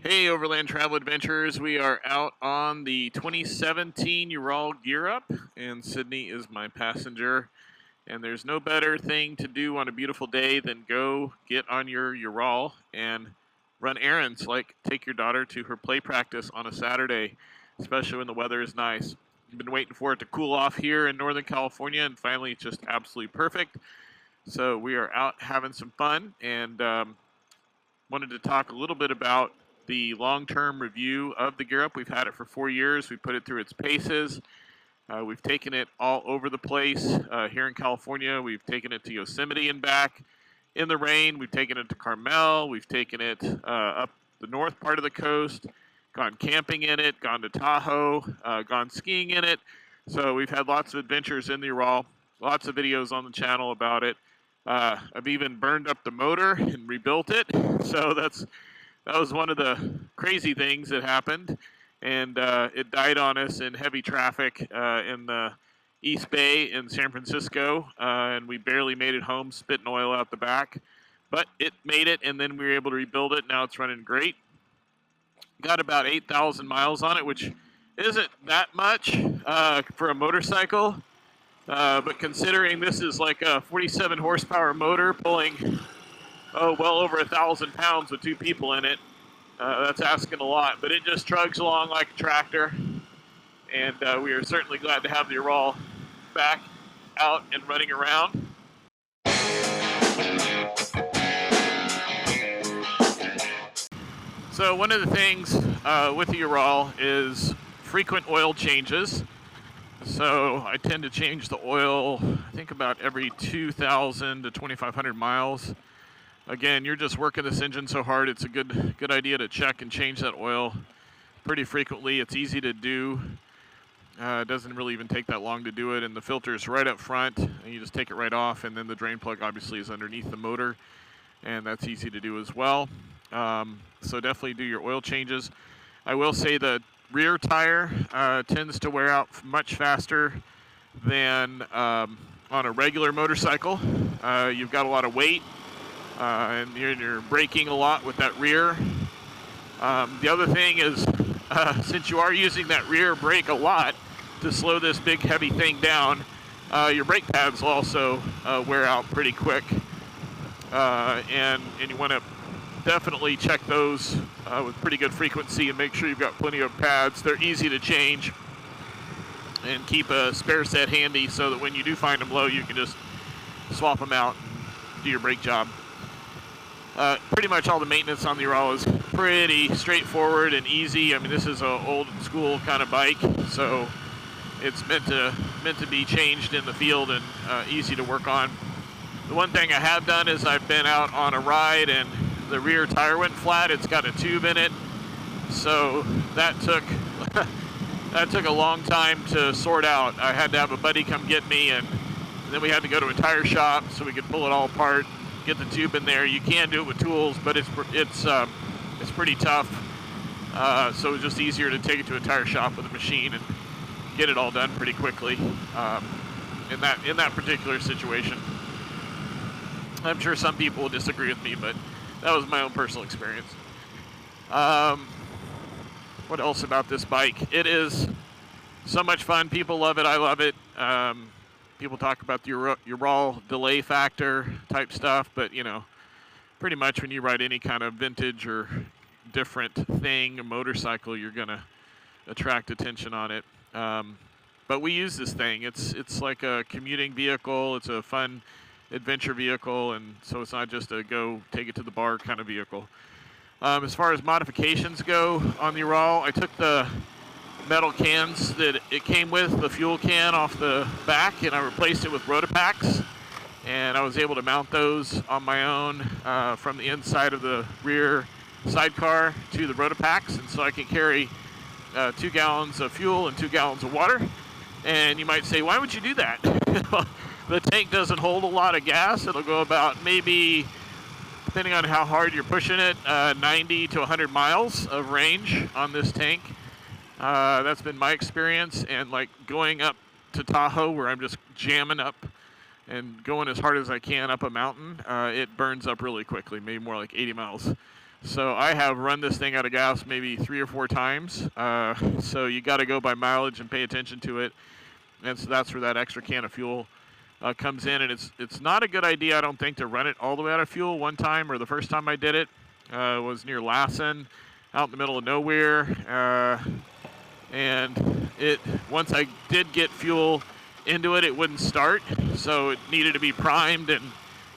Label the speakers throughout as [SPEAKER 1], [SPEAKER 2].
[SPEAKER 1] Hey, Overland Travel Adventures. We are out on the 2017 Ural Gear Up, and Sydney is my passenger. And there's no better thing to do on a beautiful day than go get on your Ural and run errands, like take your daughter to her play practice on a Saturday, especially when the weather is nice. I've been waiting for it to cool off here in Northern California, and finally it's just absolutely perfect. So we are out having some fun, and wanted to talk a little bit about the long-term review of the Gear Up. We've had it for 4 years. We put it through its paces. We've taken it all over the place. Here in California, we've taken it to Yosemite and back in the rain. We've taken it to Carmel. We've taken it up the north part of the coast, gone camping in it, gone to Tahoe, gone skiing in it. So we've had lots of adventures in the Ural, lots of videos on the channel about it. I've even burned up the motor and rebuilt it. So that was one of the crazy things that happened. And it died on us in heavy traffic in the East Bay in San Francisco. And we barely made it home, spitting oil out the back. But it made it, and then we were able to rebuild it. Now it's running great. Got about 8,000 miles on it, which isn't that much for a motorcycle. But considering this is like a 47 horsepower motor pulling, well over 1,000 pounds with 2 people in it, that's asking a lot. But it just trugs along like a tractor, and we are certainly glad to have the Ural back out and running around. So one of the things with the Ural is frequent oil changes. So I tend to change the oil, I think about every 2,000 to 2,500 miles. Again, you're just working this engine so hard, it's a good idea to check and change that oil pretty frequently. It's easy to do. It doesn't really even take that long to do it, and the filter is right up front, and you just take it right off, and then the drain plug obviously is underneath the motor, and that's easy to do as well. So definitely do your oil changes. I will say the rear tire tends to wear out much faster than on a regular motorcycle. You've got a lot of weight, and you're braking a lot with that rear. The other thing is, since you are using that rear brake a lot to slow this big heavy thing down, your brake pads will also wear out pretty quick, and you want to definitely check those with pretty good frequency and make sure you've got plenty of pads. They're easy to change, and keep a spare set handy so that when you do find them low, you can just swap them out and do your brake job. Pretty much all the maintenance on the Ural is pretty straightforward and easy. I mean, this is an old school kind of bike, so it's meant to be changed in the field and easy to work on. The one thing I have done is I've been out on a ride and the rear tire went flat. It's got a tube in it, so that took a long time to sort out. I had to have a buddy come get me, and then we had to go to a tire shop so we could pull it all apart, get the tube in there. You can do it with tools, but it's pretty tough. So it's just easier to take it to a tire shop with a machine and get it all done pretty quickly in that particular situation. I'm sure some people will disagree with me, but that was my own personal experience. What else about this bike? It is so much fun. People love it. I love it. People talk about the Ural delay factor type stuff, but pretty much when you ride any kind of vintage or different thing, a motorcycle, you're gonna attract attention on it. But we use this thing. It's like a commuting vehicle. It's a fun adventure vehicle, and so it's not just a go take it to the bar kind of vehicle. As far as modifications go on the Ural, I took the metal cans that it came with, the fuel can off the back, and I replaced it with Rotapacks, and I was able to mount those on my own from the inside of the rear sidecar to the Rotapacks, and so I can carry 2 gallons of fuel and 2 gallons of water. And you might say, why would you do that? The tank doesn't hold a lot of gas. It'll go about maybe, depending on how hard you're pushing it, 90 to 100 miles of range on this tank. That's been my experience, and like going up to Tahoe where I'm just jamming up and going as hard as I can up a mountain, it burns up really quickly, maybe more like 80 miles So I have run this thing out of gas maybe 3 or 4 times. So you got to go by mileage and pay attention to it. And so that's where that extra can of fuel comes in. And it's not a good idea, I don't think, to run it all the way out of fuel. One time, or the first time I did it, was near Lassen, out in the middle of nowhere. And once I did get fuel into it, it wouldn't start. So it needed to be primed and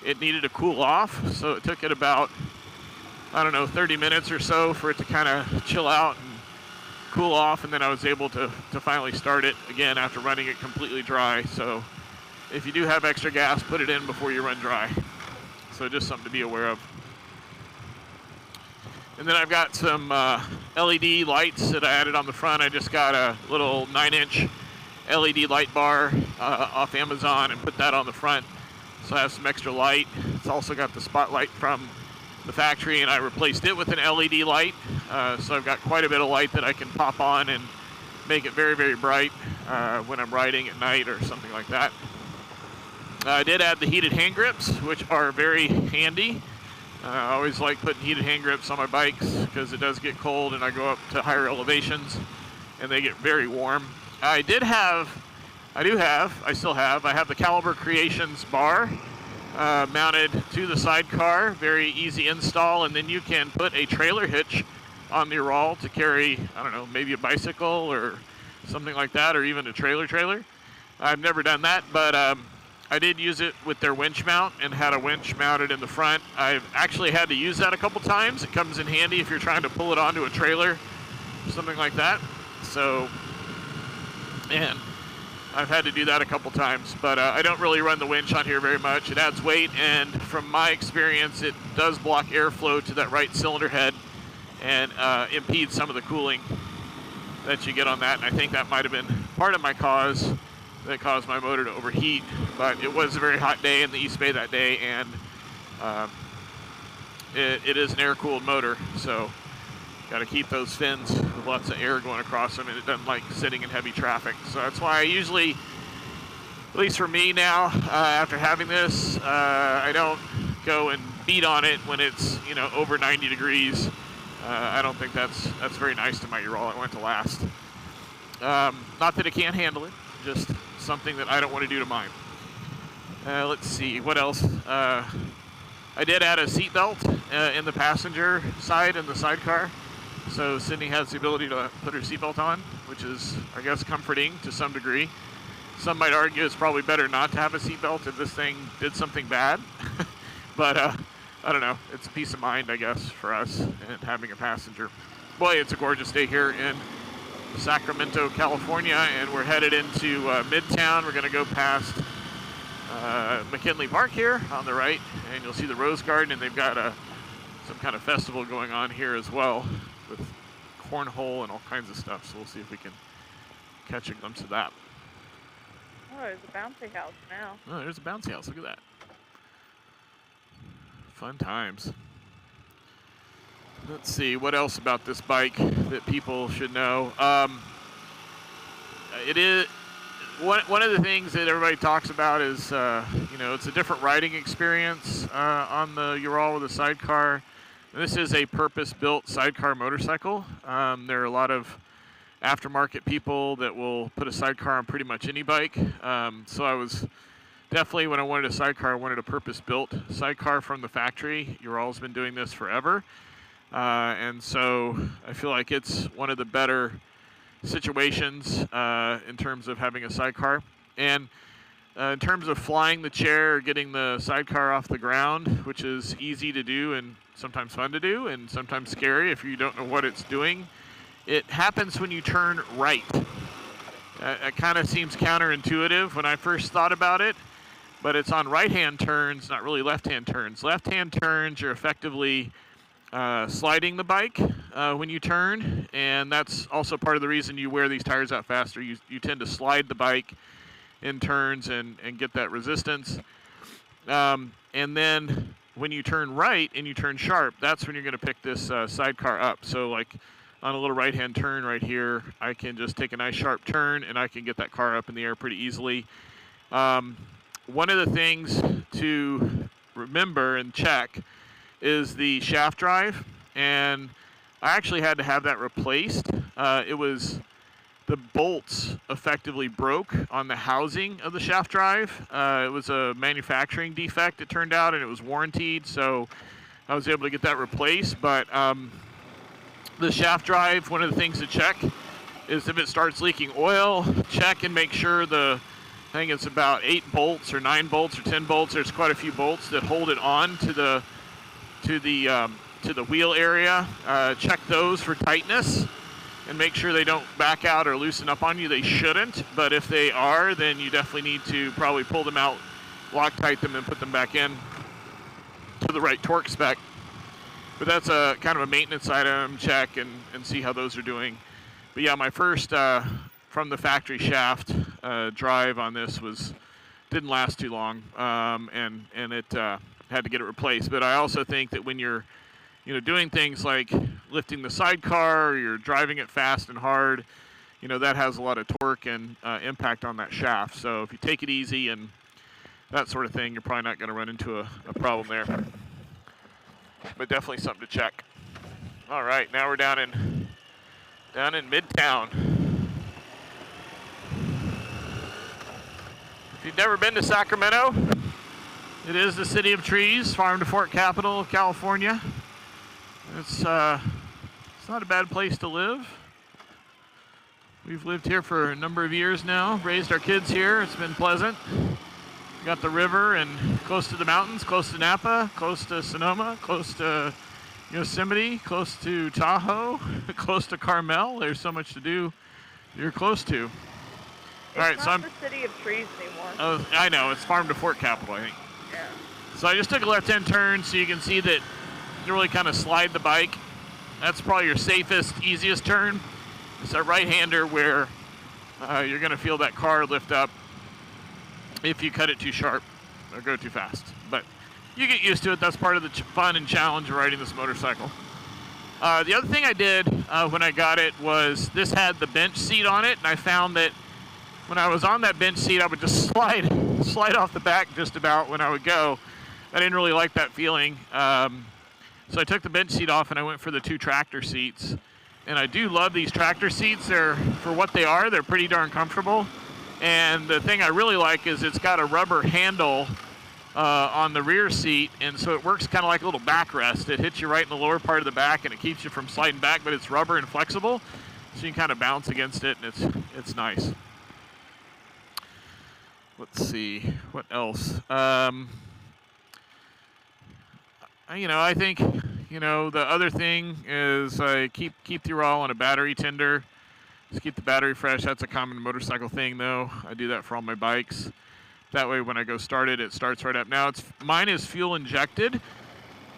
[SPEAKER 1] it needed to cool off. So it took it about, I don't know, 30 minutes or so for it to kind of chill out and cool off, and then I was able to finally start it again after running it completely dry. So if you do have extra gas, put it in before you run dry. So just something to be aware of. And then I've got some LED lights that I added on the front. I just got a little 9-inch LED light bar off Amazon and put that on the front. So I have some extra light. It's also got the spotlight from the factory, and I replaced it with an LED light. So I've got quite a bit of light that I can pop on and make it very, very bright when I'm riding at night or something like that. I did add the heated hand grips, which are very handy. I always like putting heated hand grips on my bikes because it does get cold and I go up to higher elevations and they get very warm. I have the Caliber Creations bar mounted to the sidecar, very easy install, and then you can put a trailer hitch on the Ural to carry, I don't know, maybe a bicycle or something like that, or even a trailer. I've never done that, but I did use it with their winch mount and had a winch mounted in the front. I've actually had to use that a couple times. It comes in handy if you're trying to pull it onto a trailer or something like that. So, and I've had to do that a couple times, but I don't really run the winch on here very much. It adds weight, and from my experience, it does block airflow to that right cylinder head and impedes some of the cooling that you get on that. And I think that might have been part of my cause that caused my motor to overheat. But it was a very hot day in the East Bay that day, and it is an air-cooled motor, so got to keep those fins with lots of air going across them, and it doesn't like sitting in heavy traffic. So that's why I usually, at least for me now, after having this, I don't go and beat on it when it's, over 90 degrees. I don't think that's very nice to my Ural. I want it to last. Not that it can't handle it, just something that I don't want to do to mine. Let's see, what else? I did add a seat belt in the passenger side in the sidecar. So Sydney has the ability to put her seatbelt on, which is, I guess, comforting to some degree. Some might argue it's probably better not to have a seatbelt if this thing did something bad. But I don't know. It's a peace of mind, I guess, for us and having a passenger. Boy, it's a gorgeous day here in Sacramento, California, and we're headed into Midtown. We're going to go past McKinley Park here on the right, and you'll see the Rose Garden, and they've got some kind of festival going on here as well, with cornhole and all kinds of stuff. So we'll see if we can catch a glimpse of that.
[SPEAKER 2] Oh, there's a bouncy house now.
[SPEAKER 1] Oh, there's a bouncy house. Look at that. Fun times. Let's see, what else about this bike that people should know? It is one of the things that everybody talks about is, it's a different riding experience on the Ural with a sidecar. This is a purpose-built sidecar motorcycle. There are a lot of aftermarket people that will put a sidecar on pretty much any bike. So I was definitely, when I wanted a sidecar, I wanted a purpose-built sidecar from the factory. Ural's been doing this forever. And so I feel like it's one of the better situations in terms of having a sidecar. And in terms of flying the chair or getting the sidecar off the ground, which is easy to do and sometimes fun to do and sometimes scary if you don't know what it's doing, it happens when you turn right. It kind of seems counterintuitive when I first thought about it, but it's on right-hand turns, not really left-hand turns. Left-hand turns, you're effectively sliding the bike when you turn, and that's also part of the reason you wear these tires out faster. You tend to slide the bike in turns and get that resistance. And then when you turn right and you turn sharp, that's when you're going to pick this sidecar up. So like on a little right-hand turn right here, I can just take a nice sharp turn and I can get that car up in the air pretty easily. One of the things to remember and check is the shaft drive. and I actually had to have that replaced. It was the bolts effectively broke on the housing of the shaft drive. It was a manufacturing defect, it turned out, and it was warranted, so I was able to get that replaced. But the shaft drive, one of the things to check is if it starts leaking oil, check and make sure I think it's about 8 bolts or 9 bolts or 10 bolts. There's quite a few bolts that hold it on to the wheel area. Check those for tightness and make sure they don't back out or loosen up on you. They shouldn't, but if they are, then you definitely need to probably pull them out, Loctite them, and put them back in to the right torque spec. But that's a kind of a maintenance item check and see how those are doing. But yeah, my first from the factory shaft drive on this didn't last too long, and it had to get it replaced. But I also think that when you're doing things like lifting the sidecar, or you're driving it fast and hard, that has a lot of torque and impact on that shaft. So if you take it easy and that sort of thing, you're probably not going to run into a problem there. But definitely something to check. All right, now we're down in Midtown. If you've never been to Sacramento, it is the city of trees, farm to fork capital of California. It's not a bad place to live. We've lived here for a number of years now, raised our kids here. It's been pleasant. We got the river and close to the mountains, close to Napa, close to Sonoma, close to Yosemite, close to Tahoe, close to Carmel. There's so much to do. You're close to.
[SPEAKER 2] All right, so I'm the city of trees anymore.
[SPEAKER 1] Oh, I know. It's farm to fork capital, I think.
[SPEAKER 2] Yeah.
[SPEAKER 1] So I just took a left-hand turn so you can see that you really kind of slide the bike. That's probably your safest, easiest turn. It's a right-hander where you're going to feel that car lift up if you cut it too sharp or go too fast. But you get used to it. That's part of the fun and challenge of riding this motorcycle. The other thing I did when I got it was this had the bench seat on it, and I found that when I was on that bench seat, I would just slide off the back just about when I would go. I didn't really like that feeling. So I took the bench seat off and I went for the 2 tractor seats. And I do love these tractor seats. They're, for what they are, they're pretty darn comfortable. And the thing I really like is it's got a rubber handle on the rear seat, and so it works kind of like a little backrest. It hits you right in the lower part of the back, and it keeps you from sliding back, but it's rubber and flexible, so you can kind of bounce against it, and it's nice. Let's see, what else? I think, the other thing is keep the Ural on a battery tender. Just keep the battery fresh. That's a common motorcycle thing, though. I do that for all my bikes. That way, when I go start it, it starts right up. Now, mine is fuel injected.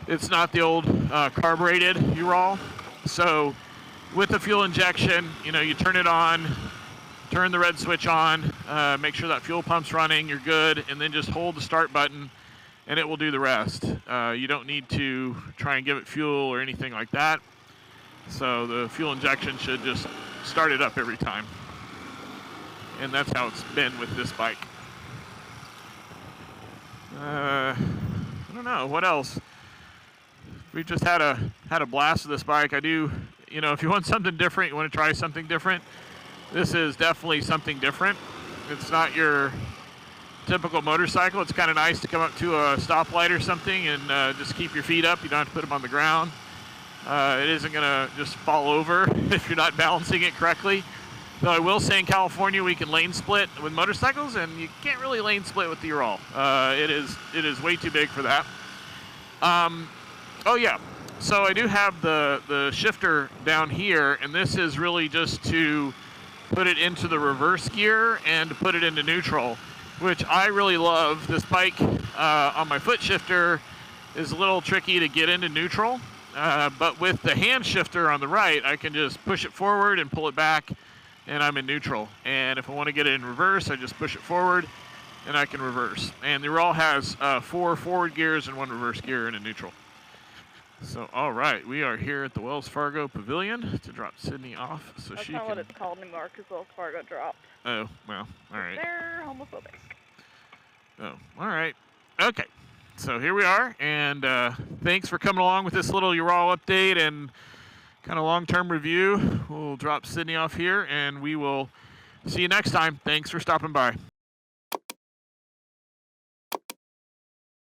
[SPEAKER 1] It's not the old carbureted Ural. So, with the fuel injection, you turn it on, turn the red switch on, make sure that fuel pump's running, you're good, and then just hold the start button, and it will do the rest. You don't need to try and give it fuel or anything like that. So, the fuel injection should just start it up every time. And that's how it's been with this bike. I don't know, what else? We've just had a blast with this bike. I do, if you want something different, you want to try something different, this is definitely something different. It's not your typical motorcycle. It's kind of nice to come up to a stoplight or something and just keep your feet up. You don't have to put them on the ground. It isn't going to just fall over if you're not balancing it correctly. Though I will say in California we can lane split with motorcycles, and you can't really lane split with the Ural. It is way too big for that. Oh yeah, so I do have the shifter down here, and this is really just to put it into the reverse gear and to put it into neutral, which I really love. This bike on my foot shifter is a little tricky to get into neutral. But with the hand shifter on the right, I can just push it forward and pull it back, and I'm in neutral. And if I want to get it in reverse, I just push it forward, and I can reverse. And the Ural has 4 forward gears and 1 reverse gear and a neutral. So, all right, we are here at the Wells Fargo Pavilion to drop Sydney off so
[SPEAKER 2] That's
[SPEAKER 1] she
[SPEAKER 2] not
[SPEAKER 1] can...
[SPEAKER 2] what it's called anymore, because Wells Fargo dropped.
[SPEAKER 1] Oh, well, all right.
[SPEAKER 2] They're homophobic.
[SPEAKER 1] Oh, all right. Okay. so here we are, and thanks for coming along with this little Ural update and kind of long-term review. We'll drop Sydney off here, and we will see you next time. Thanks for stopping by.